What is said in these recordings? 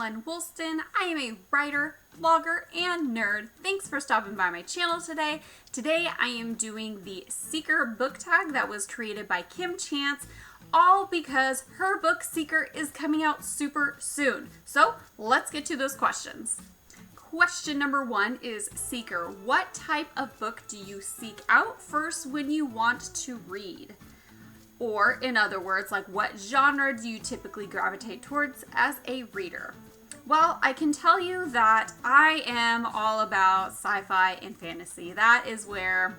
Lenn Woolston. I am a writer, blogger, and nerd. Thanks for stopping by my channel today. Today I am doing the Seeker book tag that was created by Kim Chance, all because her book Seeker is coming out super soon. So let's get to those questions. Question number 1 is Seeker. What type of book do you seek out first when you want to read? Or, in other words, like what genre do you typically gravitate towards as a reader? Well, I can tell you that I am all about sci-fi and fantasy. That is where,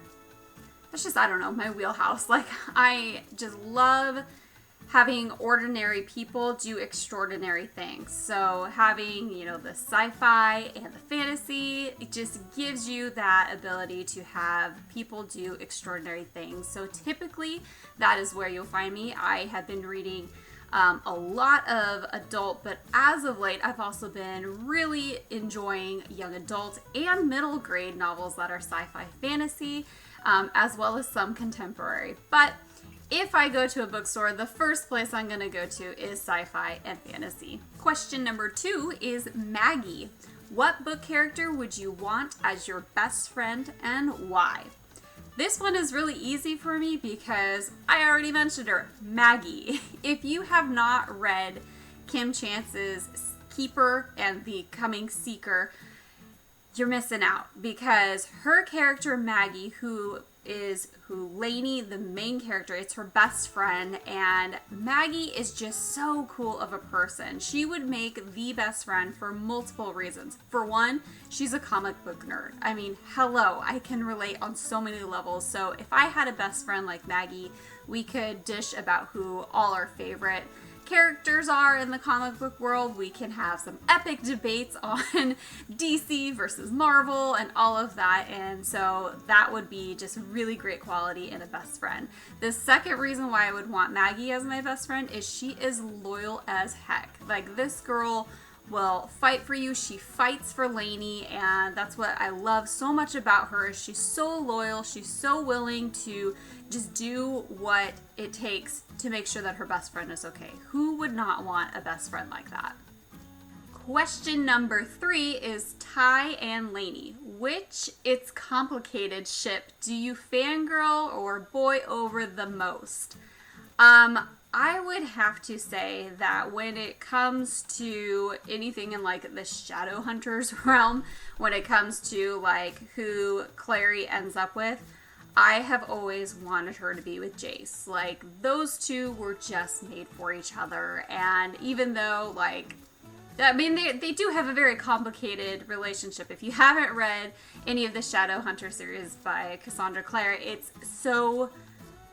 that's just, I don't know, my wheelhouse. Like, I just love having ordinary people do extraordinary things. So having, the sci-fi and the fantasy, it just gives you that ability to have people do extraordinary things. So typically that is where you'll find me. I have been reading a lot of adult, but as of late, I've also been really enjoying young adult and middle grade novels that are sci-fi fantasy, as well as some contemporary. But if I go to a bookstore, the first place I'm going to go to is sci-fi and fantasy. Question number 2 is Maggie. What book character would you want as your best friend and why? This one is really easy for me because I already mentioned her, Maggie. If you have not read Kim Chance's Keeper and the coming Seeker, you're missing out because her character Maggie, who Lainey, the main character, it's her best friend, and Maggie is just so cool of a person. She would make the best friend for multiple reasons. For one, she's a comic book nerd. I mean, hello, I can relate on so many levels. So if I had a best friend like Maggie, we could dish about who all our favorite characters are in the comic book world. We can have some epic debates on DC versus Marvel and all of that, and so that would be just really great quality in a best friend. The second reason why I would want Maggie as my best friend is she is loyal as heck. Like, this girl will fight for you. She fights for Lainey, and that's what I love so much about her. Is she's so loyal. She's so willing to just do what it takes to make sure that her best friend is okay. Who would not want a best friend like that? Question number 3 is Ty and Lainey. Which It's Complicated ship do you fangirl or boy over the most? I would have to say that when it comes to anything in like the Shadowhunters realm, when it comes to like who Clary ends up with, I have always wanted her to be with Jace. Like, those two were just made for each other, and even though they do have a very complicated relationship. If you haven't read any of the Shadowhunter series by Cassandra Clare, it's so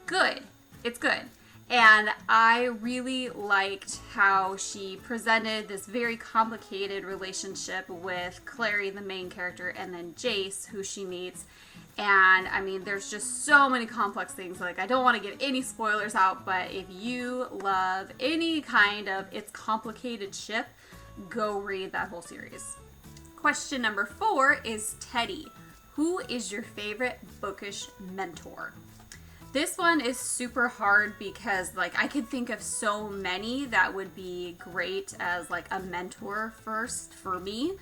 good. It's good. And I really liked how she presented this very complicated relationship with Clary, the main character, and then Jace, who she meets. And I mean, there's just so many complex things. Like, I don't want to give any spoilers out, but if you love any kind of It's Complicated ship, go read that whole series. Question number 4 is Teddy. Who is your favorite bookish mentor? This one is super hard because, I could think of so many that would be great as, a mentor first for me.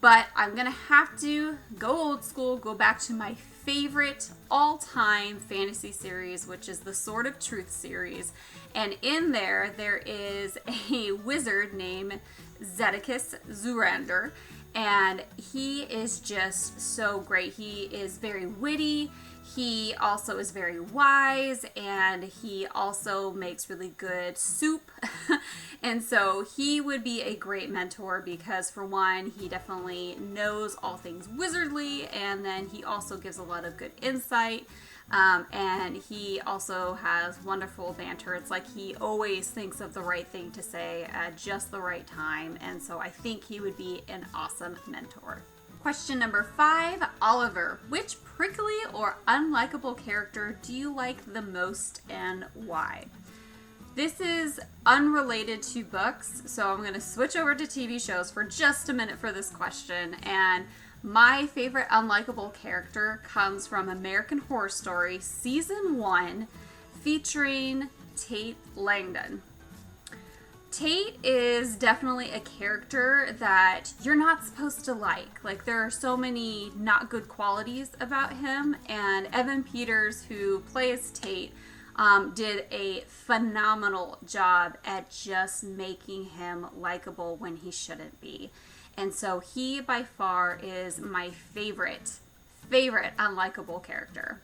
But I'm going to have to go old school, go back to my favorite all-time fantasy series, which is the Sword of Truth series. And in there is a wizard named Zedekiss Zurander. And he is just so great. He is very witty. He also is very wise, and he also makes really good soup. And so he would be a great mentor because, for one, he definitely knows all things wizardly, and then he also gives a lot of good insight. And he also has wonderful banter. It's like he always thinks of the right thing to say at just the right time. And so I think he would be an awesome mentor. Question number 5, Oliver. Which prickly or unlikable character do you like the most and why? This is unrelated to books, so I'm going to switch over to TV shows for just a minute for this question. And my favorite unlikable character comes from American Horror Story Season 1, featuring Tate Langdon. Tate is definitely a character that you're not supposed to like. Like, there are so many not good qualities about him, and Evan Peters, who plays Tate, did a phenomenal job at just making him likable when he shouldn't be. And so he, by far, is my favorite unlikable character.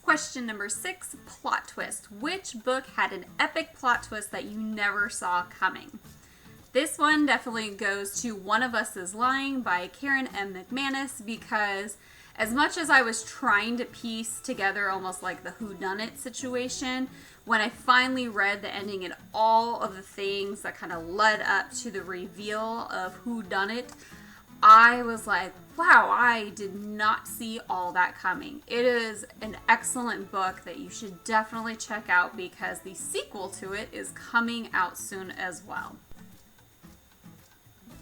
Question number 6, plot twist. Which book had an epic plot twist that you never saw coming? This one definitely goes to One of Us is Lying by Karen M. McManus, because as much as I was trying to piece together almost like the whodunit situation, when I finally read the ending and all of the things that kind of led up to the reveal of whodunit, I was like, wow, I did not see all that coming. It is an excellent book that you should definitely check out because the sequel to it is coming out soon as well.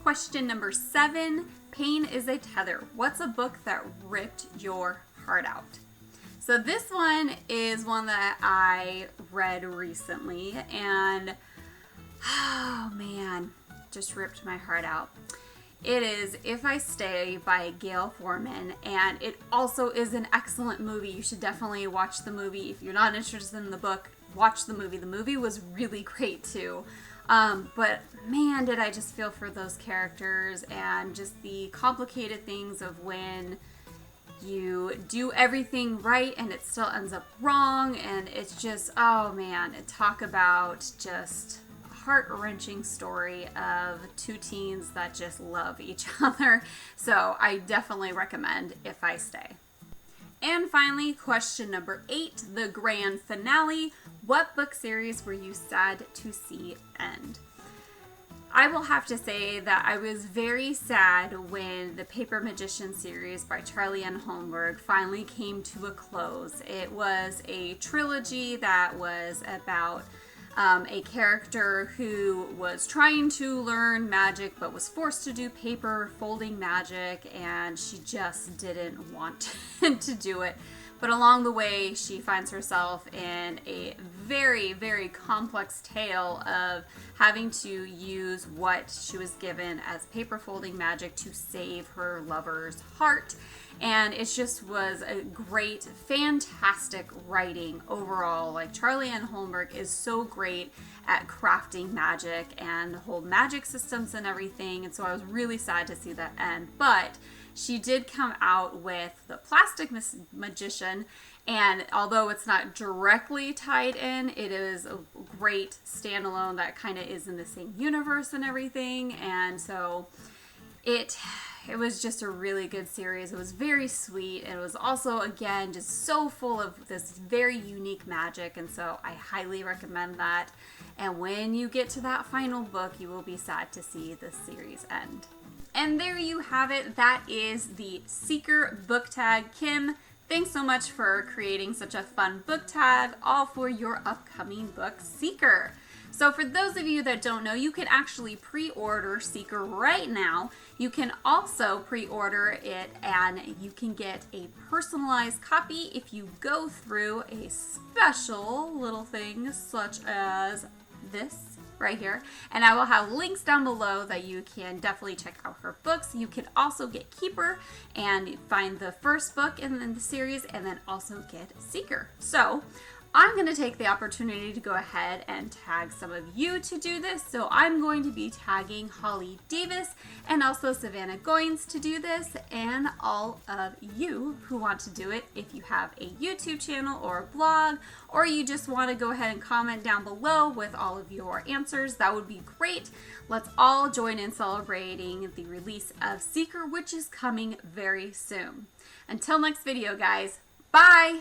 Question number 7, Pain is a Tether. What's a book that ripped your heart out? So this one is one that I read recently, and oh man, just ripped my heart out. It is If I Stay by Gail Forman, and it also is an excellent movie. You should definitely watch the movie. If you're not interested in the book, watch the movie. The movie was really great too. But man, did I just feel for those characters and just the complicated things of when you do everything right and it still ends up wrong, and it's just, oh man, talk about just heart-wrenching story of two teens that just love each other. So I definitely recommend If I Stay. And finally, question number 8, the grand finale. What book series were you sad to see end? I will have to say that I was very sad when the Paper Magician series by Charlie N. Holmberg finally came to a close. It was a trilogy that was about a character who was trying to learn magic but was forced to do paper folding magic, and she just didn't want to do it. But along the way, she finds herself in a very, very complex tale of having to use what she was given as paper folding magic to save her lover's heart. And it just was a great, fantastic writing overall. Like, Charlie N. Holmberg is so great at crafting magic and the whole magic systems and everything. And so I was really sad to see that end. But she did come out with The Plastic Magician, and although it's not directly tied in, it is a great standalone that kind of is in the same universe and everything. And so it was just a really good series. It was very sweet. It was also, again, just so full of this very unique magic, and so I highly recommend that. And when you get to that final book, you will be sad to see the series end. And there you have it. That is the Seeker book tag. Kim, thanks so much for creating such a fun book tag, all for your upcoming book, Seeker. So for those of you that don't know, you can actually pre-order Seeker right now. You can also pre-order it and you can get a personalized copy if you go through a special little thing such as this right here. And I will have links down below that you can definitely check out her books. You can also get Keeper and find the first book in the series, and then also get Seeker. So I'm going to take the opportunity to go ahead and tag some of you to do this. So I'm going to be tagging Holly Davis and also Savannah Goins to do this, and all of you who want to do it. If you have a YouTube channel or a blog, or you just want to go ahead and comment down below with all of your answers, that would be great. Let's all join in celebrating the release of Seeker, which is coming very soon. Until next video, guys. Bye!